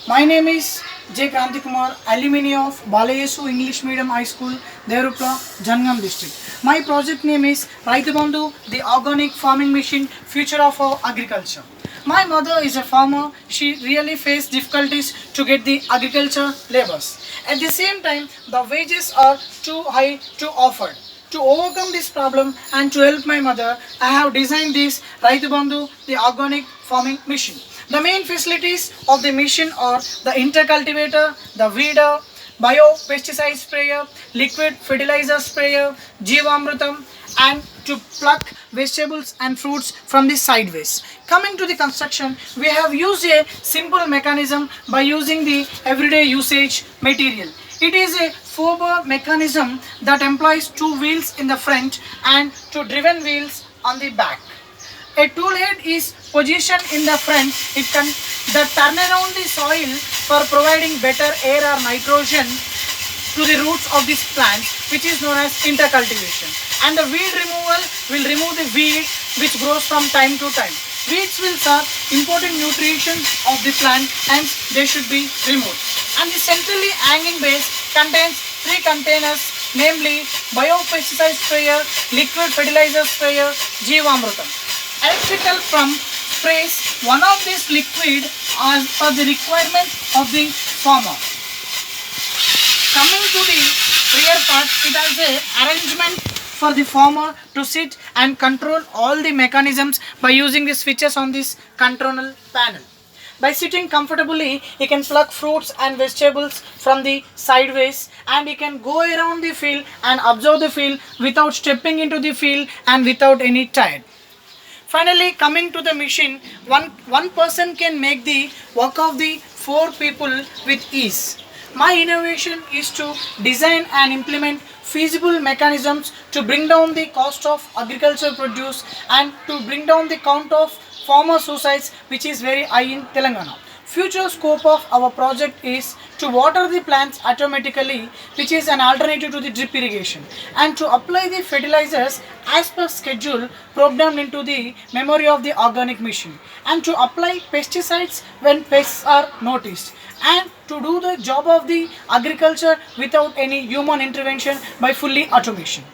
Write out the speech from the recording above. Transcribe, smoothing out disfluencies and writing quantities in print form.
My name is J. Kranti Kumar, alumni of Balayesu English Medium High School, Devurupla, Jangam district. My project name is Raitubandhu, the organic farming machine, future of our agriculture. My mother is a farmer. She really faced difficulties to get the agriculture labours. At the same time, the wages are too high to offer. To overcome this problem and to help my mother, I have designed this Raitubandhu, the organic farming machine. The main facilities of the machine are the intercultivator, the weeder, bio-pesticide sprayer, liquid fertilizer sprayer, Jeevamrutam, and to pluck vegetables and fruits from the sideways. Coming to the construction, we have used a simple mechanism by using the everyday usage material. It is a 4-bar mechanism that employs 2 wheels in the front and 2 driven wheels on the back. A tool head is positioned in the front. It can turn around the soil for providing better air or nitrogen to the roots of this plant, which is known as intercultivation. And the weed removal will remove the weed which grows from time to time. Weeds will serve important nutrition of the plant and they should be removed. And the centrally hanging base contains 3 containers, namely bio-pesticide sprayer, liquid fertilizer sprayer, Jeevamrutam. Electrical pump sprays one of these liquid as per the requirement of the farmer. Coming to the rear part, it has a arrangement for the farmer to sit and control all the mechanisms by using the switches on this control panel. By sitting comfortably, he can pluck fruits and vegetables from the sideways, and he can go around the field and observe the field without stepping into the field and without any tire. Finally, coming to the machine, one person can make the work of the 4 people with ease. My innovation is to design and implement feasible mechanisms to bring down the cost of agricultural produce and to bring down the count of farmer suicides, which is very high in Telangana. Future scope of our project is to water the plants automatically, which is an alternative to the drip irrigation, and to apply the fertilizers as per schedule programmed into the memory of the organic machine, and to apply pesticides when pests are noticed, and to do the job of the agriculture without any human intervention by fully automation.